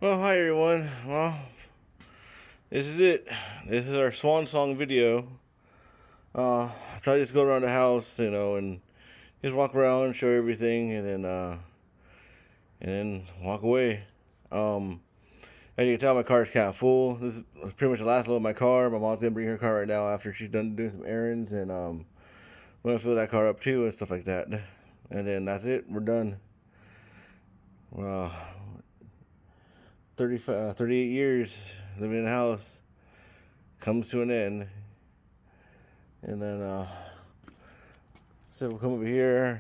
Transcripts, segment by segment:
Well, hi everyone. Well, this is it. This is our swan song video. I thought I'd just go around the house, and just walk around, show everything, and then walk away. Um, as you can tell, my car's kind of full. This is pretty much the last load of my car. My mom's gonna bring her car right now after she's done doing some errands, and I'm gonna fill that car up too and stuff like that. And then that's it. We're done. Uh, 38 years living in a house comes to an end. And then so we'll come over here.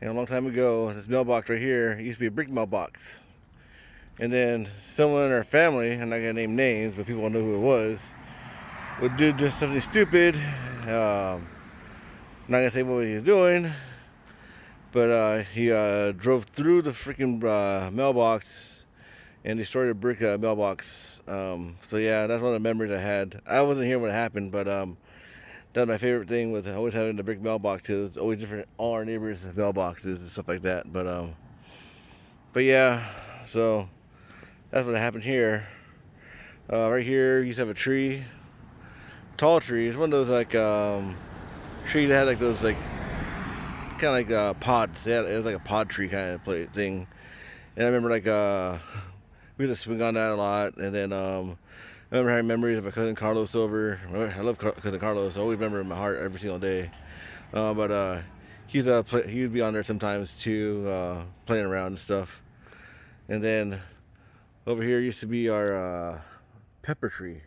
And a long time ago, this mailbox right here used to be a brick mailbox. And then someone in our family, I'm not gonna name names, but people know who it was, would do just something stupid. Not gonna say what he was doing, but he drove through the freaking mailbox and destroyed a brick mailbox. So yeah, that's one of the memories I had. I wasn't here when it happened, but that's my favorite thing with always having the brick mailbox, because it's always different. All our neighbors' mailboxes and stuff like that. But yeah, so that's what happened here. Right here, you used to have a tree, tall tree. It's one of those like trees that had like those like kind of like pods. It was like a pod tree kind of thing. And I remember like we used to swing on that a lot. And then I remember having memories of my cousin Carlos over. I love cousin Carlos. I always remember him in my heart every single day. But he'd be on there sometimes too, playing around and stuff. And then over here used to be our pepper tree.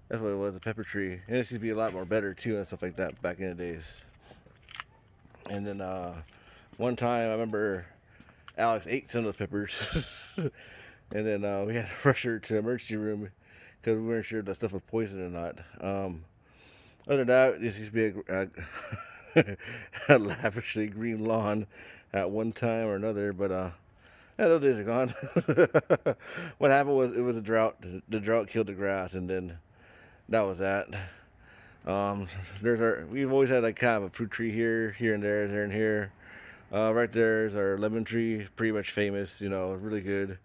That's what it was, a pepper tree. And it used to be a lot more better too and stuff like that back in the days. And then one time I remember Alex ate some of those peppers. And then we had to rush her to the emergency room because we weren't sure if that stuff was poison or not. Other than that, this used to be a lavishly green lawn at one time or another, but yeah, those days are gone. What happened was it was a drought. The drought killed the grass, and then that was that. Um, we've always had like kind of a fruit tree here and there and here. Right there is our lemon tree, pretty much famous. Really good.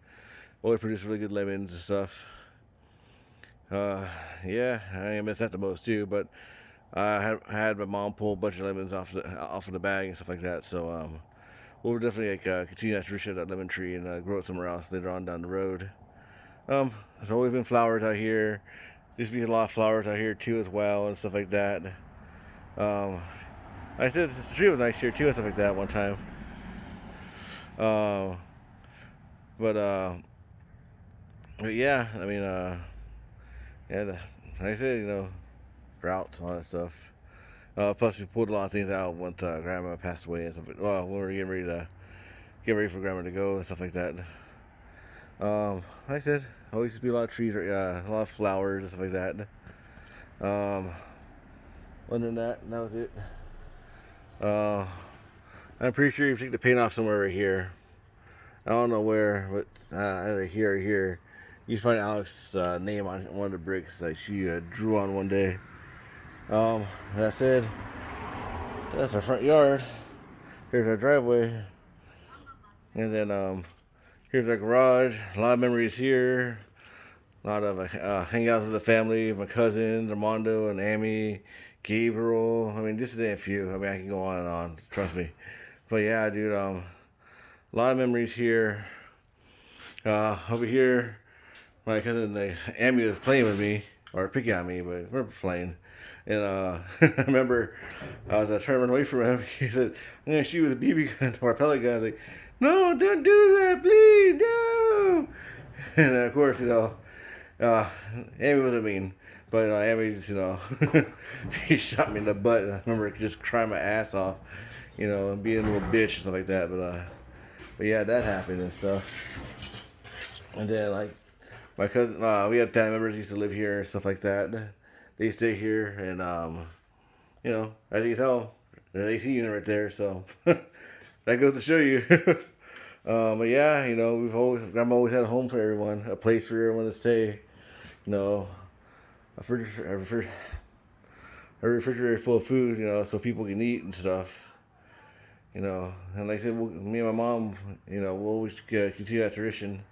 Always produce really good lemons and stuff. Uh, yeah, I miss that the most too. But I had my mom pull a bunch of lemons off of the bag and stuff like that. So we'll definitely continue that tradition of that lemon tree and grow it somewhere else later on down the road. There's always been flowers out here. Used to be a lot of flowers out here too as well and stuff like that. Um, I said the tree was nice here too and stuff like that one time. Uh, but but yeah, I mean, yeah, like I said, droughts, all that stuff. Plus, we pulled a lot of things out once Grandma passed away and stuff. Well, when we were get ready for Grandma to go and stuff like that. Like I said, always used to be a lot of trees, a lot of flowers and stuff like that. Um, Other than that, that was it. Uh, I'm pretty sure you take the paint off somewhere right here. I don't know where, but either here or here. You find Alex's name on one of the bricks that she drew on one day. That said, that's our front yard. Here's our driveway, and then here's our garage. A lot of memories here. A lot of hangouts with the family, my cousins, Armando and Amy, Gabriel. I mean, just to name a few. I mean, I can go on and on. Trust me. But yeah, dude. A lot of memories here. Over here, my cousin Amy was playing with me or picking on me, but we are playing. And I remember I was trying to run away from him. He said, "I'm gonna shoot with a BB gun or a pellet gun." I was like, "No, don't do that, please, no!" And of course, uh, Amy wasn't mean, but Amy's, she shot me in the butt. And I remember just crying my ass off, and being a little bitch and stuff like that. But yeah, that happened and stuff. And then like my cousin, we had family members who used to live here and stuff like that. They stay here, and as you can tell, there's an AC unit right there, so that goes to show you. But yeah, Grandma always had a home for everyone, a place for everyone to stay. You know, a refrigerator full of food, so people can eat and stuff. And like I said, me and my mom, we'll always continue that tradition.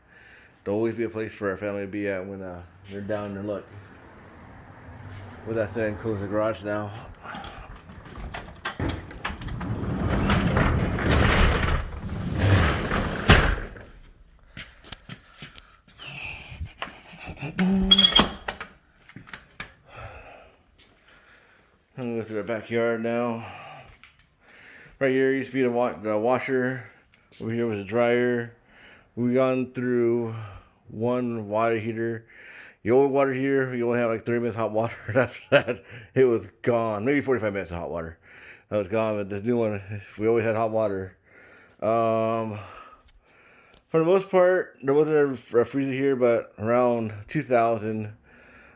There'll always be a place for our family to be at when they're down in their luck. With that said, close the garage now. I'm gonna go through the backyard now. Right here used to be the washer. Over here was a dryer. We've gone through one water heater. The old water heater, you only have like 30 minutes hot water. After that, it was gone. Maybe 45 minutes of hot water. That was gone. But this new one, we always had hot water. For the most part, there wasn't a freezer here, but around 2000,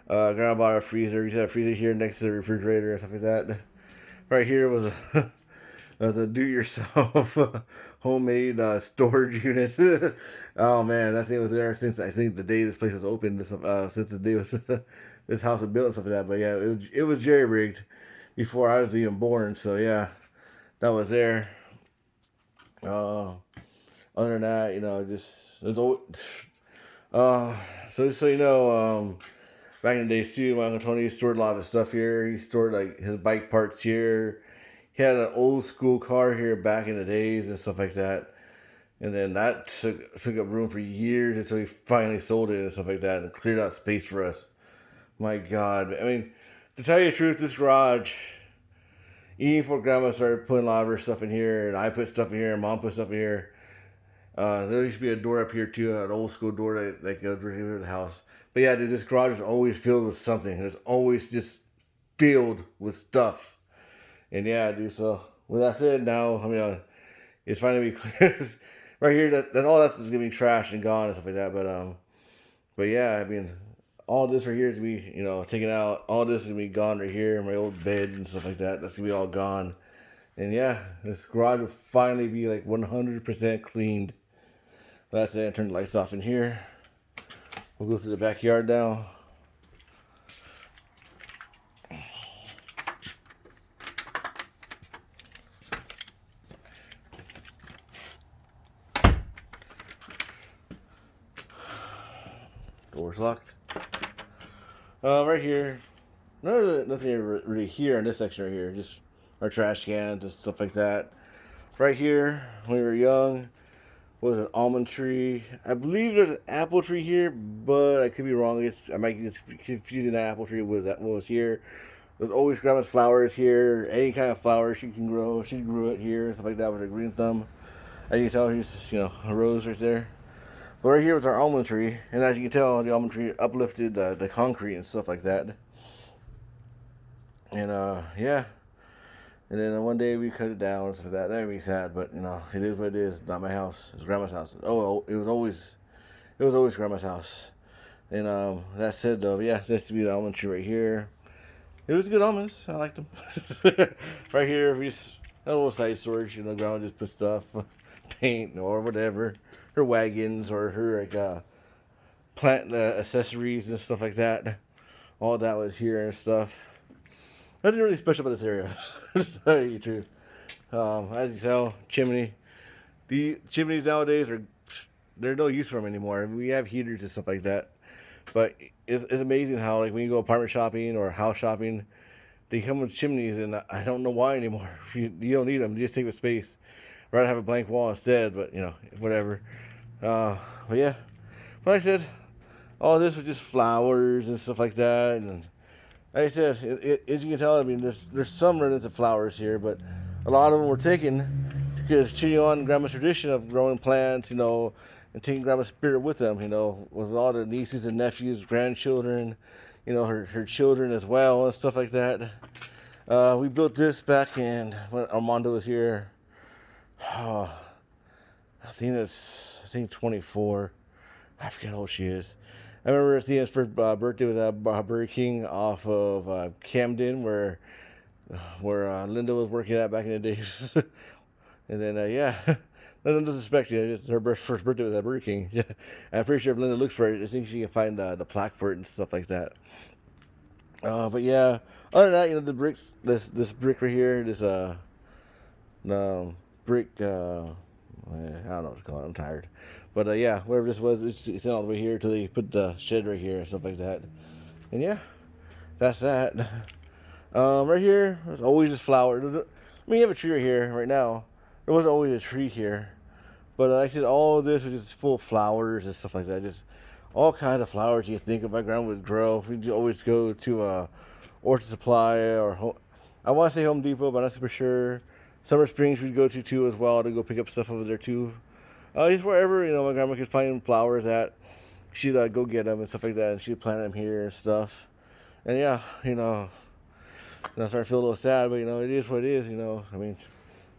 Grandma bought a freezer. We used to have a freezer here next to the refrigerator and stuff like that. Right here was a as a do-yourself homemade storage unit. Oh man, that thing was there since I think the day this place was opened. Since the day this house was built and stuff like that. But yeah, it was jerry rigged before I was even born. So yeah, that was there. Other than that, just there's always. So just so you know, back in the days too, my Uncle Tony stored a lot of his stuff here. He stored like his bike parts here. He had an old school car here back in the days and stuff like that. And then that took up room for years until he finally sold it and stuff like that and cleared out space for us. My God. I mean, to tell you the truth, this garage, even before Grandma started putting a lot of her stuff in here, and I put stuff in here, and Mom put stuff in here, there used to be a door up here too, an old school door that goes right over the house. But yeah, dude, this garage is always filled with something. It's always just filled with stuff. And yeah, dude, so with that said, now, it's finally clear. Right here, that's all that's going to be trashed and gone and stuff like that. But yeah, all this right here is going to be, taken out. All this is going to be gone right here. My old bed and stuff like that. That's going to be all gone. And yeah, this garage will finally be like 100% cleaned. That's it. Turn the lights off in here. We'll go through the backyard now. Door's locked. Right here, nothing really here in this section right here. Just our trash cans and stuff like that. Right here, when we were young, was an almond tree. I believe there's an apple tree here, but I could be wrong. I might be confusing the apple tree with what was here. There's always Grandma's flowers here. Any kind of flower she can grow. She grew it here, stuff like that with her green thumb. As you can tell, here's a rose right there. But right here was our almond tree, and as you can tell, the almond tree uplifted the concrete and stuff like that. And yeah. And then one day we cut it down and stuff like that. That made me sad, but it is what it is. Not my house. It's Grandma's house. Oh, it was always Grandma's house. And that said, though, yeah, this to be the almond tree right here. It was good almonds. I liked them. Right here, we just a little side storage. Grandma just put stuff, paint or whatever, her wagons or her plant accessories and stuff like that. All that was here and stuff. Nothing really special about this area. To tell you the truth. As you can tell, chimney. The chimneys nowadays they're no use for them anymore. We have heaters and stuff like that. But it's amazing how when you go apartment shopping or house shopping, they come with chimneys, and I don't know why anymore. You don't need them; they just take up space. Rather have a blank wall instead, but whatever. But yeah, like I said, all this was just flowers and stuff like that, and like I said, as you can tell, there's some remnants of flowers here, but a lot of them were taken to continue on Grandma's tradition of growing plants, and taking Grandma's spirit with them, with all the nieces and nephews, grandchildren, her children as well, and stuff like that. We built this back when Armando was here. I think 24. I forget how old she is. I remember Athena's first birthday was at Burger King off of Camden, where Linda was working at back in the days. And then, yeah. Linda doesn't suspect you. Her first birthday was at Burger King. Yeah. I'm pretty sure if Linda looks for it, I think she can find the plaque for it and stuff like that. But yeah, other than that, the bricks, this brick right here, this brick. I don't know what to call it. I'm tired. But yeah, whatever this was, it's all the way here till they put the shed right here and stuff like that. And yeah, that's that. Right here, there's always just flowers. I mean, you have a tree right here right now. There wasn't always a tree here, but like I said, all of this was just full of flowers and stuff like that. Just all kinds of flowers you think of my grandma would grow. We'd always go to Orchard Supply or I want to say Home Depot, but I'm not super sure. Summer Springs we'd go to too as well to go pick up stuff over there too. Just wherever my grandma could find flowers at, she'd go get them and stuff like that, and she'd plant them here and stuff. And yeah, and I started to feel a little sad, but it is what it is. I mean,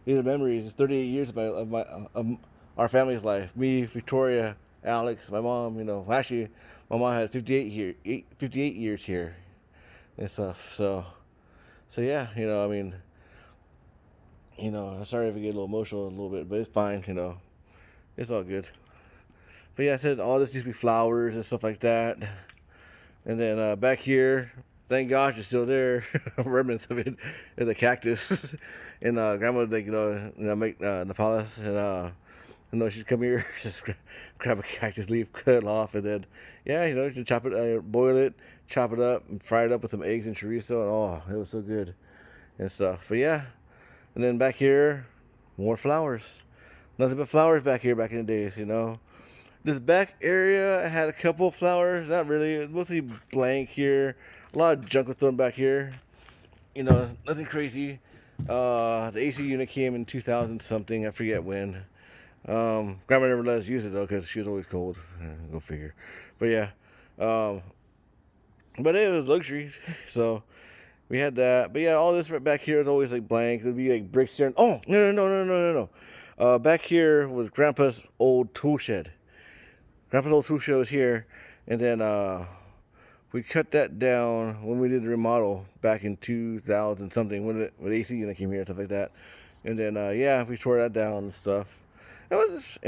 these are memories. It's 38 years of our family's life. Me, Victoria, Alex, my mom. Actually, my mom had 58 years here and stuff. So yeah, I mean, I'm sorry if I get a little emotional a little bit, but it's fine. It's all good. But yeah, I said all this used to be flowers and stuff like that. And then back here, thank gosh it's still there. Remnants of it is a cactus. And grandma would make Nepalis and she'd come here, just grab a cactus leaf, cut it off, and then she'd chop it, boil it, chop it up, and fry it up with some eggs and chorizo, and oh, it was so good and stuff. But yeah, and then back here, more flowers. Nothing but flowers back here back in the days. This back area had a couple of flowers, not really. It was mostly blank here. A lot of junk was thrown back here. Nothing crazy. The AC unit came in 2000 something. I forget when. Grandma never let us use it though because she was always cold. Go figure. But yeah. But it was luxury, so we had that. But yeah, all this right back here is always like blank. It would be like bricks here. And, oh no. Back here was Grandpa's old tool shed. Grandpa's old tool shed was here, and then we cut that down when we did the remodel back in 2000 something when the AC unit came here and stuff like that. And then we tore that down and stuff. It was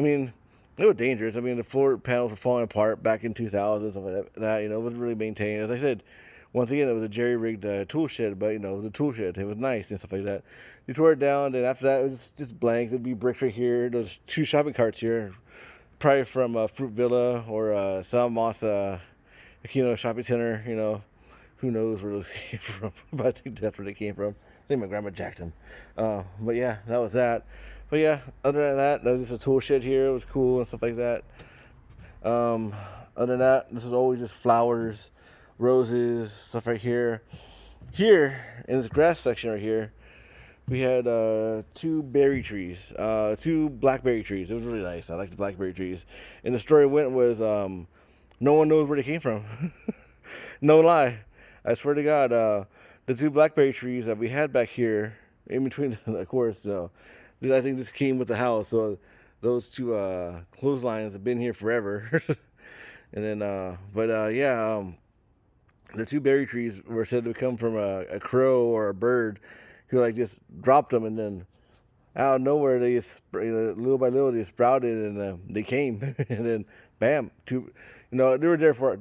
dangerous. I mean, the floor panels were falling apart back in 2000, stuff like that. It wasn't really maintained. As I said, once again, it was a jerry-rigged tool shed, but it was a tool shed. It was nice and stuff like that. We tore it down, and after that, it was just blank. There'd be bricks right here. There's 2 shopping carts here, probably from Fruit Villa or San Moss Aquino Shopping Center. Who knows where those came from? But I think that's where they came from. I think my grandma jacked them. But yeah, that was that. But yeah, other than that, there was just a tool shed here. It was cool and stuff like that. Other than that, this is always just flowers, roses, stuff right here. Here, in this grass section right here, we had 2 berry trees, 2 blackberry trees. It was really nice. I like the blackberry trees. And the story went was no one knows where they came from. No lie. I swear to God, the 2 blackberry trees that we had back here, in between, of course, I think this came with the house. So those 2 clotheslines have been here forever. And then, the 2 berry trees were said to come from a crow or a bird who just dropped them, and then out of nowhere they just, little by little they sprouted and they came, and then bam, 2. They were here before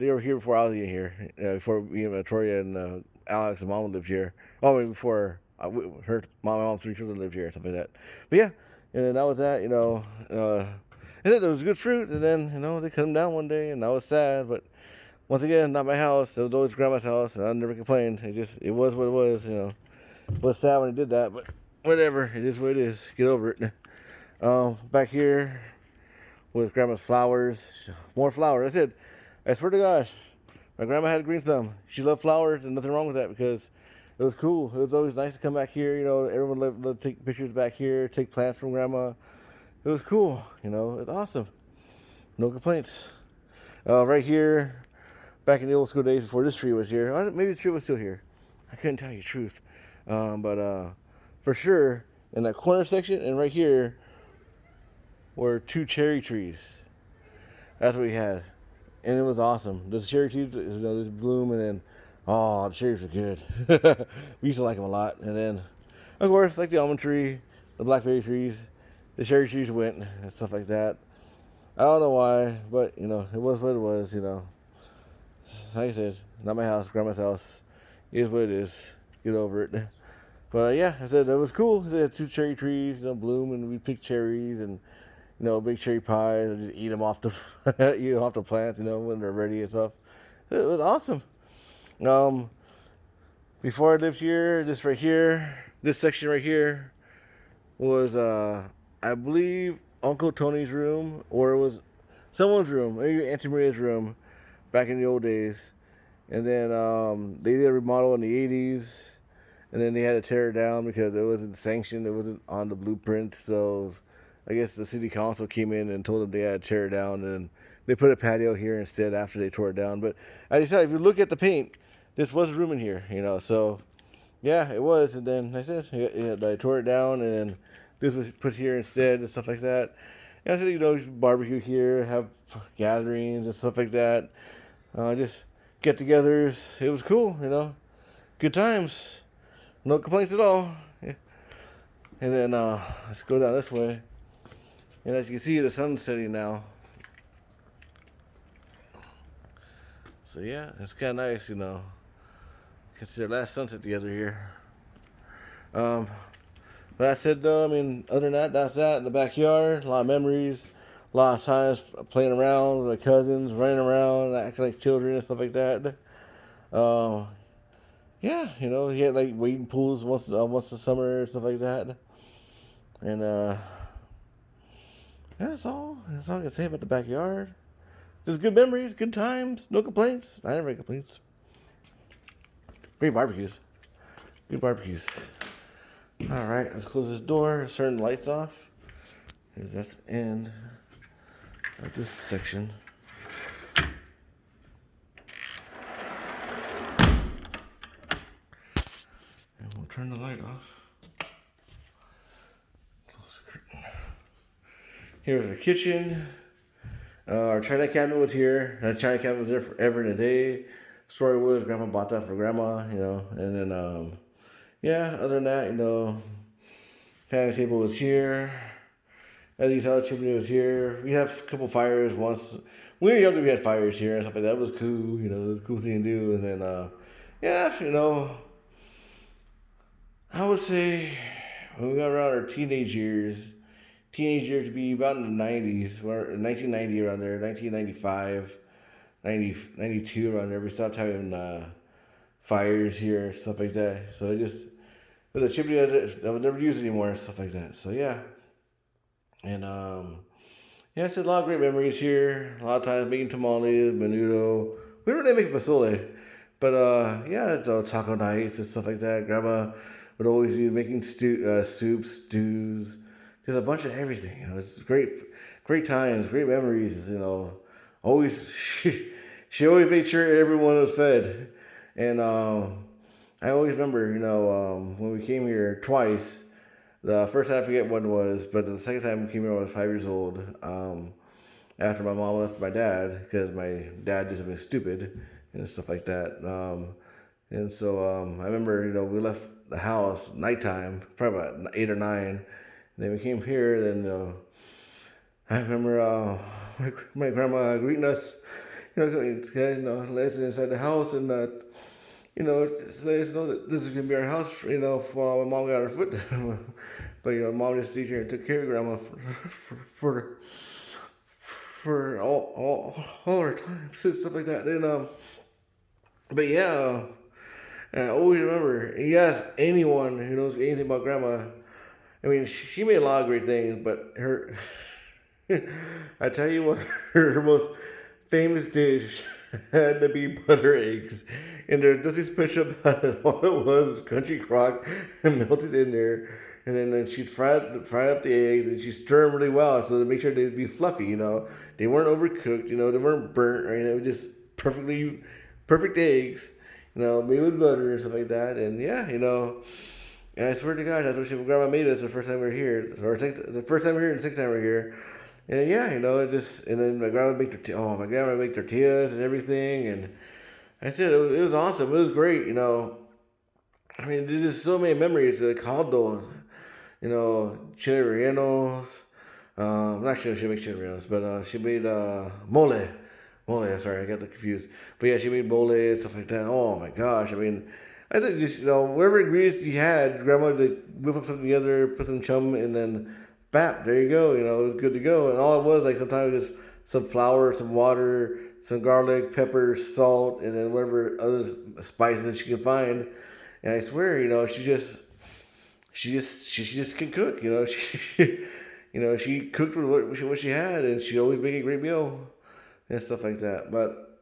I was here, before me and Victoria and Alex and Mom lived here. Oh, before her mom, 3 children lived here, something like that. But yeah, and then that was that. And then there was good fruit, and then they cut them down one day, and I was sad. But once again, not my house. It was always grandma's house, and I never complained. It was what it was. It was sad when they did that, but whatever. It is what it is. Get over it. Back here with grandma's flowers, more flowers. I swear to gosh, my grandma had a green thumb. She loved flowers, and nothing wrong with that because it was cool. It was always nice to come back here. Everyone loved to take pictures back here, take plants from grandma. It was cool. It was awesome. No complaints. Right here, back in the old school days before this tree was here. Maybe the tree was still here. I couldn't tell you the truth. But for sure, in that corner section and right here were 2 cherry trees. That's what we had. And it was awesome. Those cherry trees, just bloom, and then, oh, the cherries were good. We used to like them a lot. And then, of course, like the almond tree, the blackberry trees, the cherry trees went, and stuff like that. I don't know why, but, it was what it was, Like I said, not my house, grandma's house. It is what it is. Get over it. But yeah, I said it was cool. They had 2 cherry trees, bloom, and we picked cherries and big cherry pies and just eat them off the eat 'em off the plants, when they're ready and stuff. It was awesome. Um, Before I lived here, this right here, this section right here was I believe Uncle Tony's room, or it was someone's room, maybe Auntie Maria's room, back in the old days. And then they did a remodel in the 80s, and then they had to tear it down because it wasn't sanctioned, it wasn't on the blueprint. So I guess the city council came in and told them they had to tear it down, and they put a patio here instead after they tore it down. But I decided, if you look at the paint, this was room in here, so yeah, it was. And then I said, I tore it down, and then this was put here instead and stuff like that. And I said, barbecue here, have gatherings and stuff like that. Just get-togethers. It was cool, good times. No complaints at all. Yeah. And then let's go down this way. And as you can see, the sun's setting now. So yeah, it's kind of nice, Consider last sunset together here. But I said though, other than that, that's that in the backyard. A lot of memories, a lot of times playing around with my cousins, running around, acting like children and stuff like that. Yeah, he had like wading pools once a summer and stuff like that. And yeah, that's all. That's all I can say about the backyard. Just good memories, good times, no complaints. I never had complaints. Great barbecues. Good barbecues. All right, let's close this door, turn the lights off, because that's the end of this section. And we'll turn the light off. Close the curtain. Here's our kitchen. Our china cabinet was here. That china cabinet was there forever and a day. Story was, Grandma bought that for Grandma, and then, yeah, other than that, dining table was here. As you saw, the chimney was here. We have a couple fires once. When we were younger, we had fires here and stuff like that. It was cool, it was a cool thing to do. And then, yeah, I would say when we got around our teenage years would be about in the 90s, 1990 around there, 1995, 92 around there. We stopped having fires here, stuff like that. So but the chimney I would never use anymore and stuff like that. So yeah. And yeah, it's a lot of great memories here. A lot of times making tamales, menudo. We don't really make pozole, but yeah, it's taco nights and stuff like that. Grandma would always be making soups, stews, just a bunch of everything. It's great times, great memories. Always she always made sure everyone was fed, and I always remember, when we came here twice. The first time I forget what it was, but the second time we came here, I was 5 years old. After my mom left my dad, because my dad did something stupid and stuff like that. And so I remember, we left the house nighttime, probably about 8 or 9. And then we came here. Then I remember my grandma greeting us, letting us inside the house, and just let us know that this is gonna be our house, for my mom got her foot. But mom just stayed here and took care of grandma for all our time, stuff like that. And but yeah, I always remember. You ask anyone who knows anything about grandma. She made a lot of great things, but her, I tell you what, her most famous dish had to be butter eggs. And there's nothing special about it. All it was country crock and melted in there. And then she'd fry up the eggs, and she'd stir them really well so to make sure they'd be fluffy, They weren't overcooked, they weren't burnt, right? It was just perfect eggs, made with butter and stuff like that. And yeah, and I swear to God, that's what grandma made us the first time we were here. Or the first time we were here and the second time we were here. And yeah, and then my grandma would make tortillas and everything. And I said, it was awesome. It was great, there's just so many memories, like caldo, chile rellenos. Not sure she made chile rellenos, but she made mole. Sorry, I got confused. But yeah, she made mole and stuff like that. Oh my gosh, I think just whatever ingredients you had, Grandma would whip up something together, put some chum, and then bap, there you go. It was good to go. And all it was like sometimes just some flour, some water, some garlic, pepper, salt, and then whatever other spices she could find. And I swear, she just can cook. She cooked with what she had, and she always make a great meal and stuff like that. But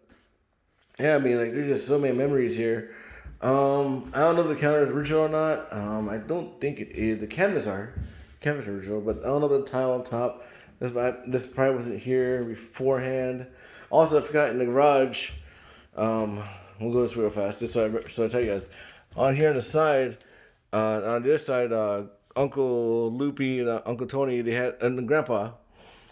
yeah, I mean, like there's just so many memories here. I don't know if the counter is original or not. I don't think it is. The canvas are original, but I don't know the tile on top. This probably wasn't here beforehand. Also, I forgot in the garage. We'll go this real fast. Just so I tell you guys, on here on the side, on the other side, Uncle Loopy and Uncle Tony, they had and Grandpa.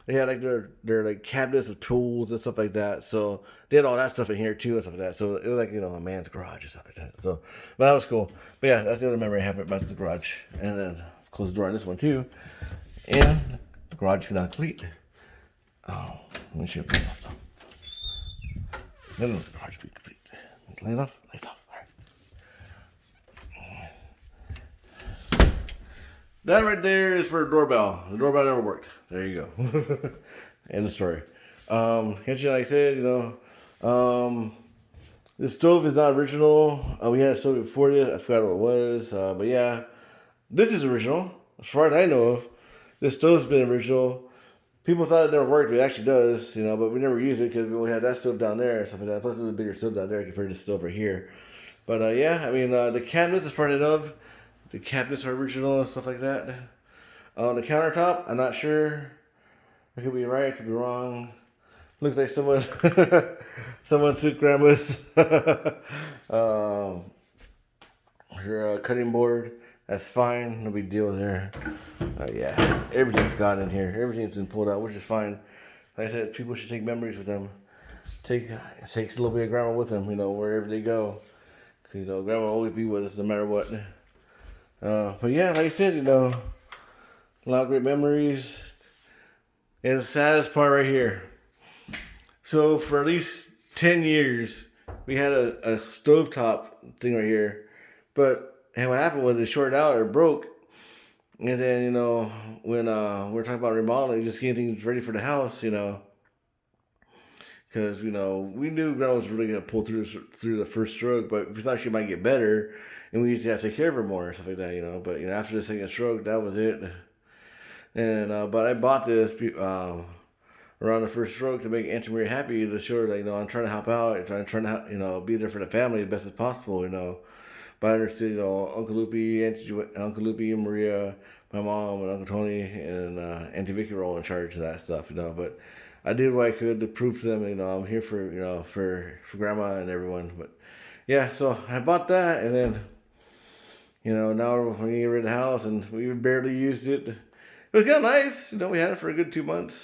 They had like their like cabinets of tools and stuff like that. So they had all that stuff in here too and stuff like that. So it was like a man's garage and stuff like that. So, but that was cool. But yeah, that's the other memory I have about the garage. And then close the door on this one too. And the garage is not complete. Oh, let me show you this off though. Then the garage be complete. Let's lay it off. Lay it off. That right there is for a doorbell. The doorbell never worked. There you go. End of story. Like I said, the stove is not original. We had a stove before this. I forgot what it was. But yeah, this is original. As far as I know of, this stove's been original. People thought it never worked, but it actually does, but we never used it because we only had that stove down there and stuff like that. Plus, it was a bigger stove down there compared to the stove right here. But yeah, I mean, the cabinets, as far as I know of, the cabinets are original and stuff like that. On the countertop, I'm not sure. I could be right, I could be wrong. Looks like someone took Grandma's her cutting board. That's fine, no big deal there. Yeah, everything's gone in here. Everything's been pulled out, which is fine. Like I said, people should take memories with them. Take a little bit of Grandma with them, wherever they go. Cause Grandma will always be with us no matter what. But yeah, like I said, a lot of great memories. And the saddest part right here. So for at least 10 years, we had a stovetop thing right here. And what happened was it shorted out or broke. And then, when we were talking about remodeling, just getting things ready for the house, because, we knew Grandma was really going to pull through the first stroke, but we thought she might get better, and we used to have to take care of her more and stuff like that, But, after the second stroke, that was it. And, but I bought this around the first stroke to make Auntie Maria happy, to show her that, I'm trying to help out, I'm trying to, be there for the family as best as possible, But I understood, Uncle Loopy, Uncle Loopy and Maria, my mom and Uncle Tony and Auntie Vicky were all in charge of that stuff, But I did what I could to prove to them, I'm here for, for Grandma and everyone. But yeah, so I bought that, and then, now we're getting rid of the house, and we barely used it. It was kind of nice, we had it for a good 2 months.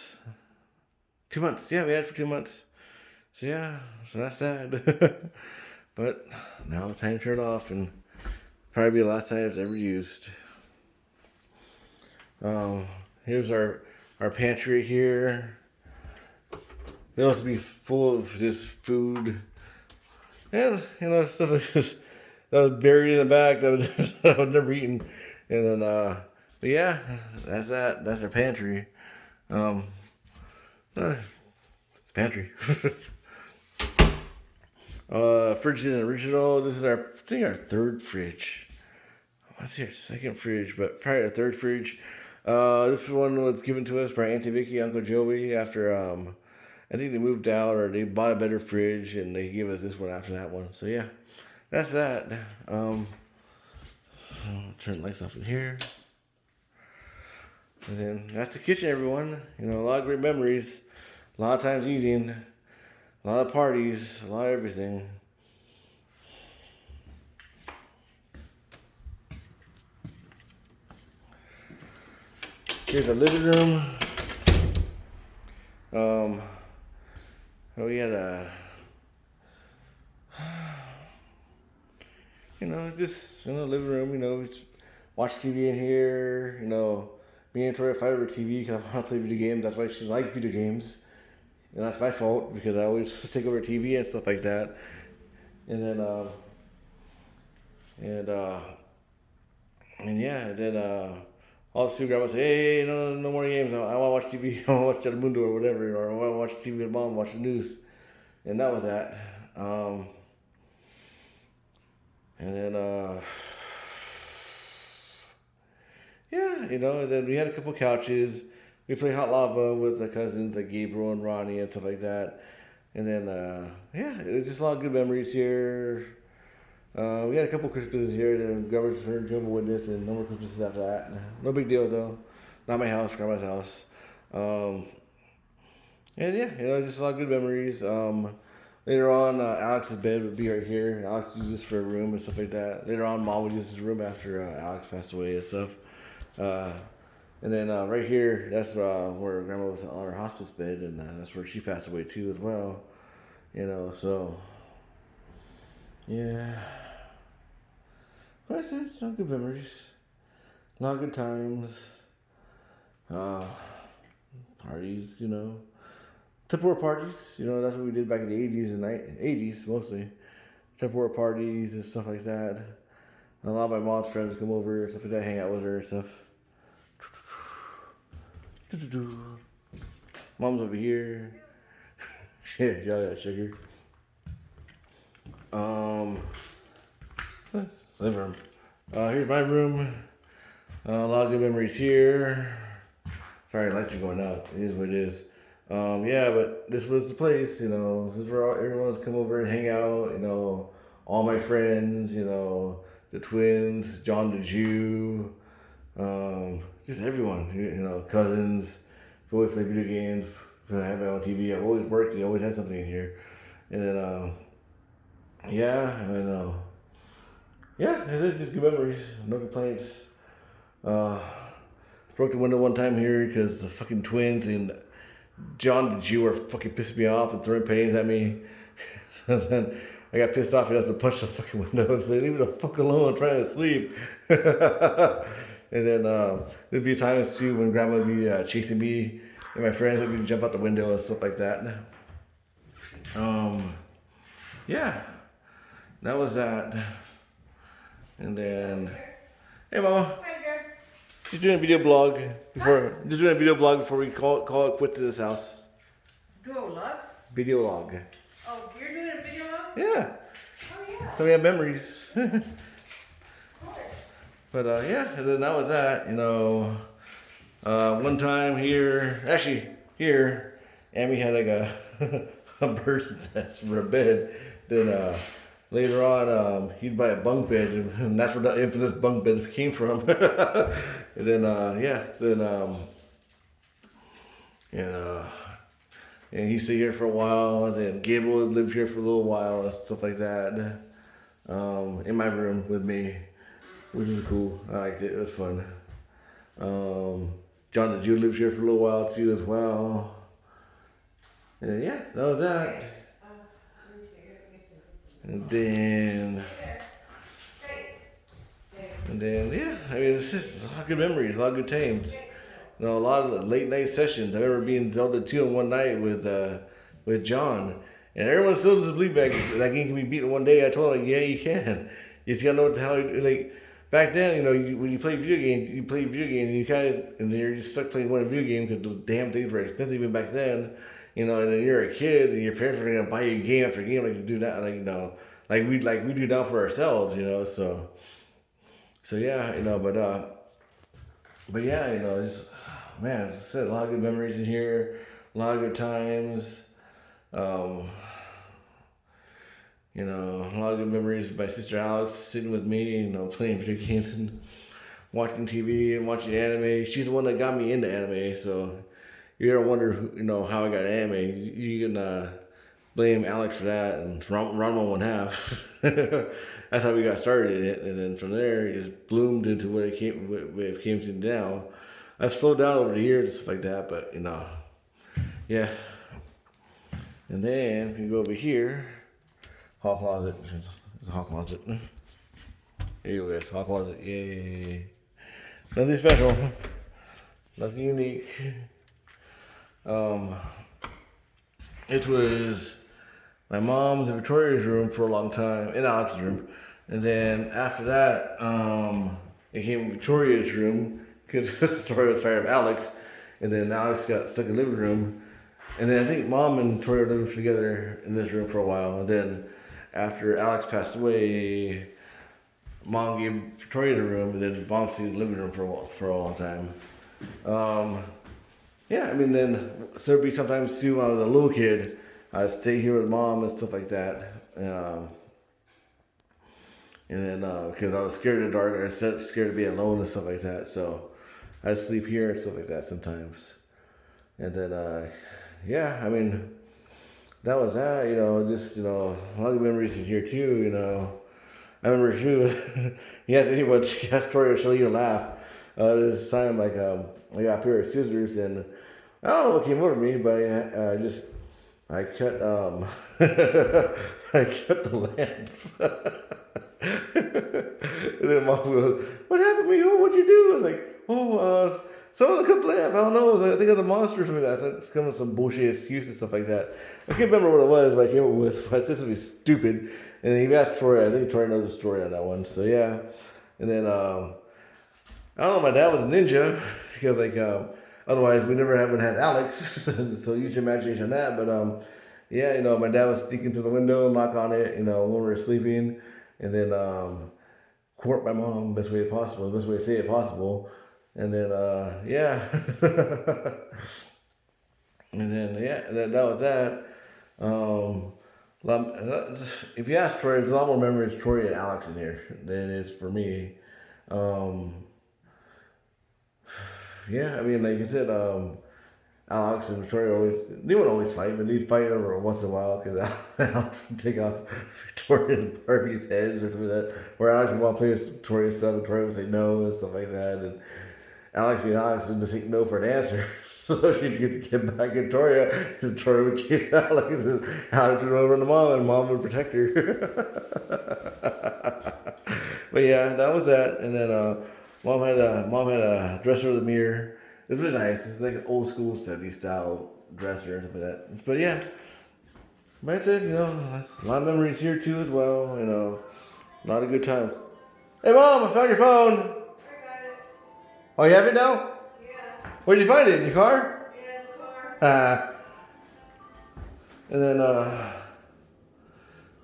2 months, yeah, we had it for 2 months. So yeah, so that's sad. But now it's time to turn it off, and probably be the last time it's ever used. Here's our pantry here. It also be full of just food, and stuff like this that was buried in the back that I was never eaten. And then, but yeah, that's that. That's our pantry. It's pantry. Fridge isn't original. This is our third fridge. I see our second fridge, but probably our third fridge. This one was given to us by Auntie Vicky, Uncle Joey after I think they moved out or they bought a better fridge and they gave us this one after that one. So yeah, that's that. I'll turn the lights off in here. And then that's the kitchen, everyone. A lot of great memories. A lot of times eating. A lot of parties. A lot of everything. Here's our living room. We had just living room. We watch TV in here. Me and Tori fight over TV because I want to play video games. That's why she likes video games, and that's my fault because I always take over TV and stuff like that. And then And yeah, then all the two grandmas say, hey, no more games. I want to watch TV. I want to watch Telemundo or whatever, or I want to watch TV with mom, watch the news. And that was that. And then yeah, and then we had a couple couches. We played hot lava with the cousins like Gabriel and Ronnie and stuff like that. And then yeah, it was just a lot of good memories here. We had a couple Christmases here, then Grandma's turned Jehovah's Witness, and no more Christmases after that. No big deal though. Not my house, Grandma's house. And yeah, just a lot of good memories. Later on, Alex's bed would be right here. Alex used this for a room and stuff like that. Later on, Mom would use this room after Alex passed away and stuff. And then right here, that's where Grandma was on her hospice bed, and that's where she passed away too as well. So yeah. Like I said, a lot of good memories, a lot of good times, parties, Tupperware parties, that's what we did back in the 80s and 80s mostly. Tupperware parties and stuff like that. A lot of my mom's friends come over, stuff like that, hang out with her and stuff. Mom's over here. Shit, y'all got sugar. Living room. Here's my room. A lot of good memories here. Sorry, lights are going out. It is what it is. Yeah, but this was the place, this is where everyone's come over and hang out, all my friends, the twins, John the Jew, just everyone, cousins, who always play video games, I have my own TV, I've always worked, always had something in here. And then, yeah, and yeah, it's just good memories, no complaints. Broke the window one time here because the fucking twins and John the Jew are fucking pissing me off and throwing pennies at me. So then I got pissed off and I had to punch the fucking window and say, leave me the fuck alone, I'm trying to sleep. And then there'd be times too when Grandma would be chasing me and my friends would jump out the window and stuff like that. Yeah, that was that. And then, hey Mama. Just doing a video blog before we call it quit to this house. Do a log? Video log. Oh, you're doing a video log? Yeah. Oh yeah. So we have memories. But yeah, and then that was that. One time here, Amy had like a bird's nest for a bed. Then later on, he'd buy a bunk bed, and that's where the infamous bunk bed came from. And then, and he stayed here for a while, and then Gabriel lived here for a little while, and stuff like that, in my room with me, which was cool. I liked it. It was fun. John the Jew lives here for a little while too as well. And yeah, that was that. And then, yeah, I mean, it's just a lot of good memories, a lot of good times. A lot of late night sessions. I remember being Zelda 2 on one night with John. And everyone still doesn't believe that game can be beaten one day. I told him, like, yeah, you can. You just gotta know what the hell, like, back then, when you play video games, and you and then you're just stuck playing one video game because the damn things were expensive even back then. And then you're a kid, and your parents are gonna buy you game after game like you do now, like we do now for ourselves, So yeah, but yeah, just man, as I said, a lot of good memories in here, a lot of good times. A lot of good memories of my sister Alex sitting with me, playing video games and watching TV and watching anime. She's the one that got me into anime, so you ever wonder, how I got anime, you can blame Alex for that, and Ranma 1/2. That's how we got started in it, and then from there, it just bloomed into what it came to now. I've slowed down over the years and stuff like that, but, yeah. And then, if you go over here, hall closet. It's a hall closet. Here you go, hall closet. Yay. Nothing special. Nothing unique. It was my mom's and Victoria's room for a long time, and Alex's room. And then after that, it came Victoria's room because Victoria was tired of Alex, and then Alex got stuck in the living room, and then I think Mom and Victoria lived together in this room for a while, and then after Alex passed away, Mom gave Victoria the room, and then Mom stayed in the living room for a long time. Um, yeah, I mean, then so there'd be sometimes too when I was a little kid, I'd stay here with Mom and stuff like that. And then because I was scared of the dark, I was scared to be alone and stuff like that. So I'd sleep here and stuff like that sometimes. And then, yeah, I mean, that was that. Just a lot of memories in here too. I remember too. Yes, anyone has story to show you a laugh. This time, like, I got a pair of scissors, and I don't know what came over me, but I cut I cut the lamp. And then Mom goes, "What happened to you? What'd you do?" I was like, someone cut the lamp. I don't know. I think it was a monster or something like that. So it's kind of some bullshit excuse and stuff like that. I can't remember what it was, but I came up with. My sister was stupid, and then he asked Troy. I think Troy knows the story on that one. So yeah, and then I don't know. My dad was a ninja because otherwise we never haven't had Alex. So use your imagination on that. But yeah, my dad was sneaking through the window, knock on it, when we were sleeping, and then court my mom best way possible, best way to say it possible, and then yeah, and then yeah, that was that. Um, if you ask Troy, there's a lot more memories of Troy and Alex in here than it is for me. Um, yeah, I mean, like you said, Alex and Victoria they wouldn't always fight, but they'd fight over once in a while because Alex would take off Victoria and Barbie's heads or something like that. Or Alex would want to play with Victoria's stuff, and Victoria would say no and stuff like that. And Alex being Alex would just take no for an answer. So she'd get to get back at Victoria, and Victoria would chase Alex, and Alex would run to Mom, and Mom would protect her. But yeah, that was that. And then Mom had a dresser with a mirror. It was really nice. It was like an old school 70s style dresser and stuff like that. But yeah, but that's it. That's a lot of memories here too as well. A lot of good times. Hey Mom, I found your phone. I got it. Oh, you have it now? Yeah. Where did you find it? In your car? Yeah, the car. And then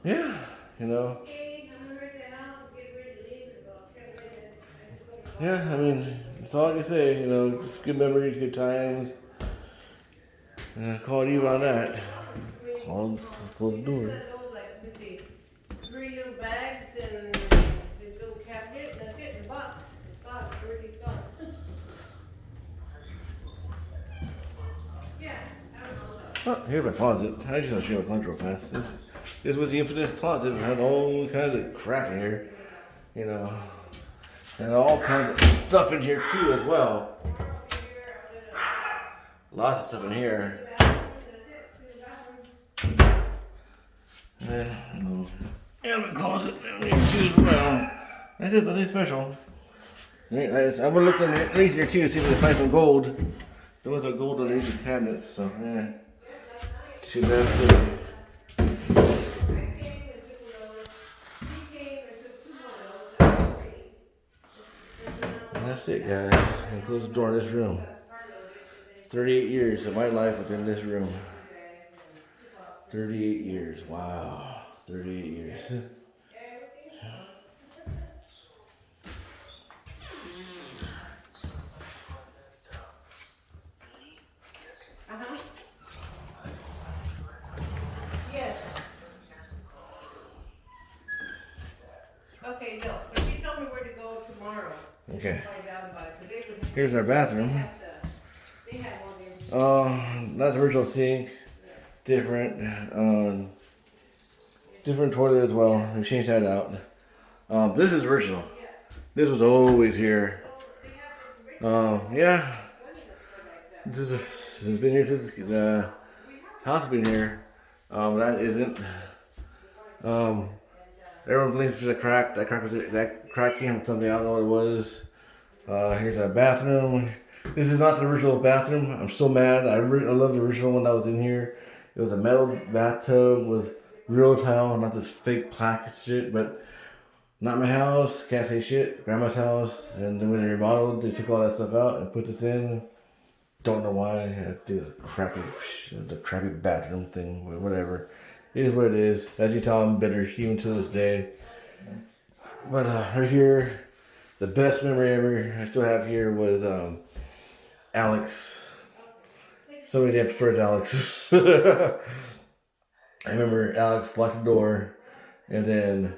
yeah, Okay, I'm ready to out. Get ready to leave in about 10 minutes. yeah. I mean, that's all I can say. Just good memories, good times. And I call it even on that. Close the door. Let me see, 3 little bags and this little cabinet. That's it. The box. The box. Where'd it go? Yeah, I don't know. Oh, here's my closet. I just want to show my closet real fast. This was the infamous closet. It had all kinds of crap in here. And all kinds of stuff in here too as well. Lots of stuff in here. And my closet down here too as well. That's it, nothing special. I would look underneath here too to see if I can find some gold. There was a gold underneath the cabinets, so yeah. Too bad. And that's it, guys. And close the door in this room. 38 years of my life within this room. 38 years. Wow. 38 years. Uh-huh. Yes. Okay, no. But she told me where to go tomorrow. Okay. Find out about it. So they would Here's our bathroom. they had one in. Not the original sink. Different. Different toilet as well. We changed that out. This is original. This was always here. Yeah. This has been here since the house has been here. That isn't. Everyone believes there's a crack. That crack came from something. I don't know what it was. Here's our bathroom. This is not the original bathroom. I'm still mad. I love the original one that was in here. It was a metal bathtub with real tile, not this fake plastic shit. But Not my house, can't say shit. Grandma's house, and then when they remodeled, they took all that stuff out and put this in. Don't know why. I had to do the crappy bathroom thing, whatever. It is what it is. As you tell, I'm bitter even to this day. But right here, the best memory ever I still have here was Alex. So many damn stories, Alex. I remember Alex locked the door, and then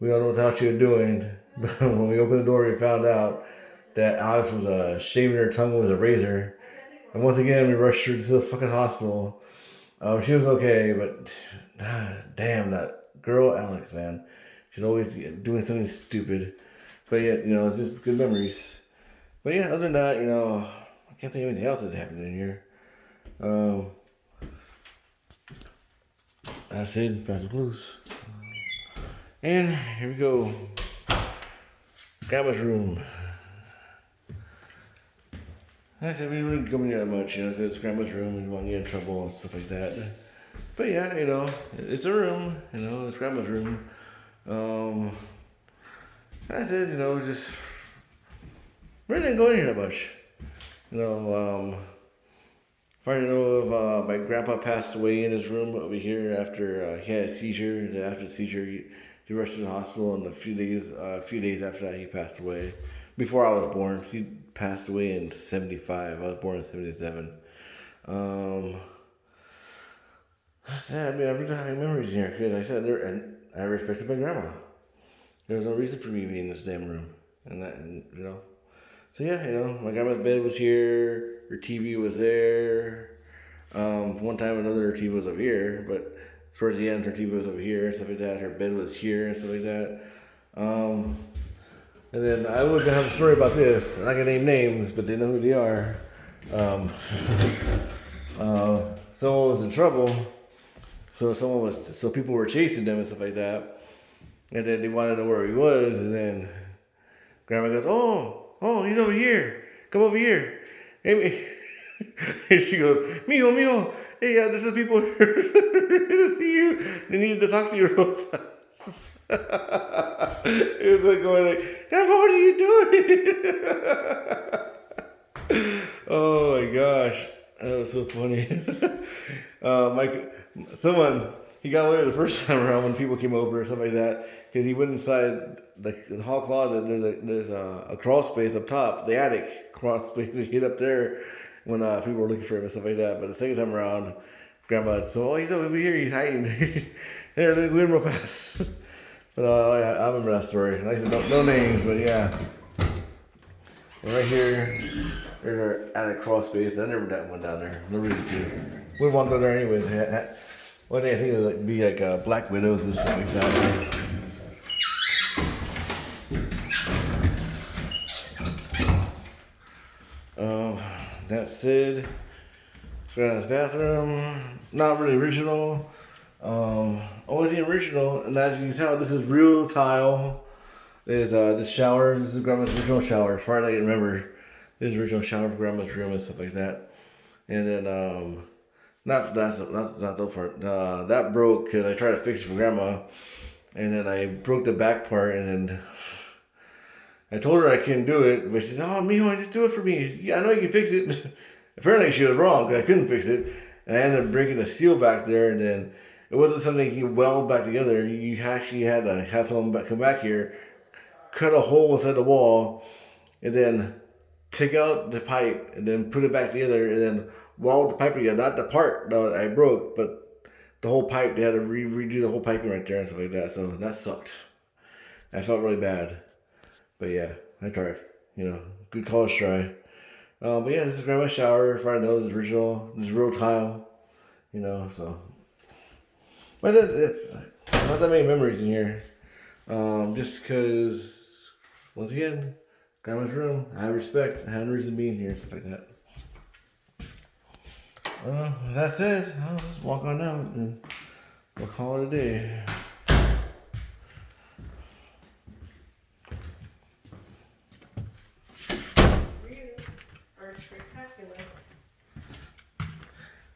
we don't know what the hell she was doing. But when we opened the door, we found out that Alex was shaving her tongue with a razor. And once again, we rushed her to the fucking hospital. She was okay, but damn, that girl Alex, man. She's always doing something stupid. But yet, just good memories. But yeah, other than that, I can't think of anything else that happened in here. That's it, Pass the Blues. And here we go. Grandma's room. I said we didn't go in there that much, because it's Grandma's room and you want to get in trouble and stuff like that. But yeah, it's a room, it's Grandma's room. I said, just really didn't go in here that much. If I know if my grandpa passed away in his room over here after he had a seizure. And after the seizure, he rushed to the hospital, and a few days after that, he passed away. Before I was born, he passed away in '75. I was born in '77. I said, I really don't have any memories in here because I said, and I respected my grandma. There was no reason for me being in this damn room, So yeah, my grandma's bed was here. Her TV was there. One time or another, her TV was over here, but towards the end, her TV was over here and stuff like that. Her bed was here and stuff like that. And then I would have a story about this. I'm not gonna name names, but they know who they are. Someone was in trouble, so people were chasing them and stuff like that. And then they wanted to know where he was, and then Grandma goes, "Oh, he's over here. Come over here." Hey, and she goes, "Mijo, hey, there's some people here to see you. They need to talk to you real fast." It was like going like, "Grandpa, what are you doing?" Oh my gosh, that was so funny. He got away the first time around when people came over or something like that, because he went inside the hall closet. There's a crawl space up top, the attic crawl space. He hid up there when people were looking for him and stuff like that. But the second time around, Grandma said, "Oh, he's over here. He's hiding." There, let me go in real fast. But I remember that story. And I said no names, but yeah. And right here, there's our attic crawl space. I never went down there. No reason to. Wouldn't want to go there anyways. One day I think it would be like Black Widows and stuff like that. That's it. Grandma's bathroom. Not really original. Only the original, and as you can tell, this is real tile. There's the shower. This is Grandma's original shower. As far as I can remember, this is original shower for Grandma's room and stuff like that. And then not that part. That broke because I tried to fix it for Grandma, and then I broke the back part, and then I told her I couldn't do it, but she said, "Oh, Mijo, just do it for me. Yeah, I know you can fix it." Apparently she was wrong because I couldn't fix it, and I ended up breaking the seal back there, and then it wasn't something you weld back together. You actually had to have someone come back here, cut a hole inside the wall, and then take out the pipe, and then put it back together, and then weld the pipe together. Not the part that I broke, but the whole pipe. They had to redo the whole piping right there and stuff like that. So that sucked. I felt really bad. But yeah, I tried. Good college try. But yeah, this is Grandma's shower. As far as I know, this is original. This is real tile. So. But not that many memories in here. Just because, once again, Grandma's room. I have respect. I have no reason being here. Stuff like that. That's it. I'll just walk on out and we'll call it a day.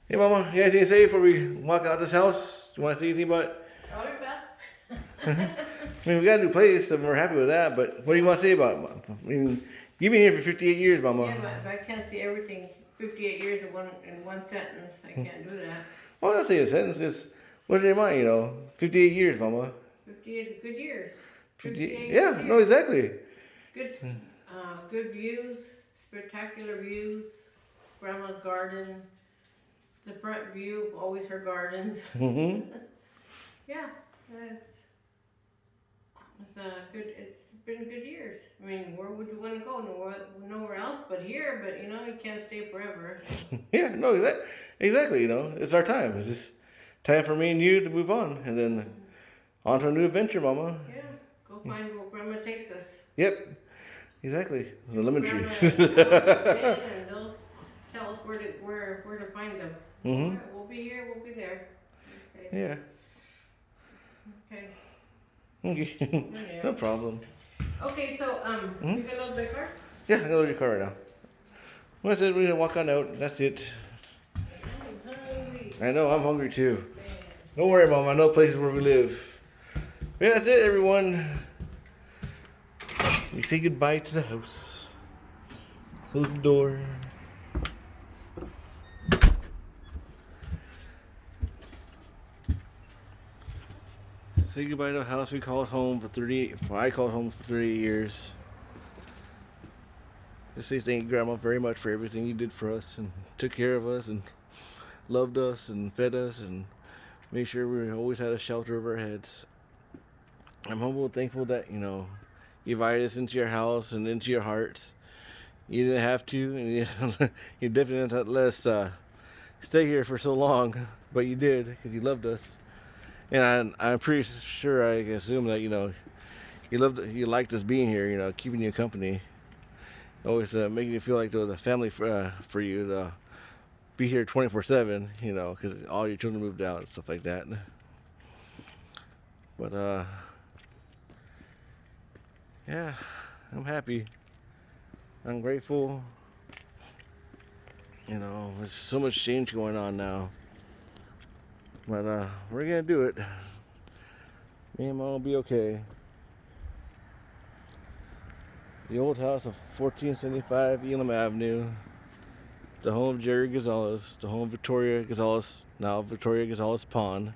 Hey, Mama, you got anything to say before we walk out this house? Do you want to say anything about it? Sorry about I mean, we got a new place, and we're happy with that. But what do you want to say about it? I mean, you've been here for 58 years, Mama. Yeah, but if I can't see everything 58 years in one sentence, I can't do that. Well, I'm not saying a sentence. It's what's in your mind, 58 years, Mama. 58 good years. 58. Yeah, no, exactly. Good, good views, spectacular views. Grandma's garden, the front view, always her gardens. Mm-hmm. Yeah, it's good. It's been good years. I mean, where would you want to go? Nowhere else but here. But you can't stay forever. Yeah, no, exactly. It's our time. It's just time for me and you to move on, and then on to a new adventure, Mama. Yeah, go find where Grandma takes us. Yep, exactly. The lemon tree. And they'll tell us where to find them. Mm-hmm. All right, we'll be here. We'll be there. Okay. Yeah. Okay. Okay. Yeah. No problem. Okay, so you got a little bit car? Yeah, I'm gonna load your car right now. Well, I said we're gonna walk on out. That's it. I'm hungry. I know, I'm hungry too. Man. Don't worry, Mom. I know places where we live. Yeah, that's it, everyone. We say goodbye to the house. Close the door. Say goodbye to a house we called home for 38. I called home for 38 years. Just say thank you, Grandma, very much for everything you did for us and took care of us and loved us and fed us and made sure we always had a shelter over our heads. I'm humble and thankful that you invited us into your house and into your heart. You didn't have to, and you definitely didn't let us stay here for so long, but you did because you loved us. And I'm pretty sure I can assume that you liked us being here, keeping you company, always making you feel like there was a family for you to be here 24/7, because all your children moved out and stuff like that. But yeah, I'm happy. I'm grateful. There's so much change going on now. But we're gonna do it. Me and Mom will be okay. The old house of 1475 Elam Avenue. The home of Jerry Gonzalez. The home of Victoria Gonzalez. Now Victoria Gonzalez Pond.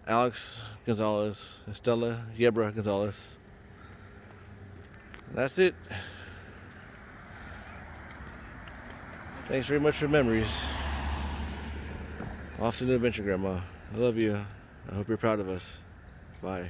Alex Gonzalez. Estella Yebra Gonzalez. That's it. Thanks very much for memories. Off to the adventure, Grandma. I love you. I hope you're proud of us. Bye.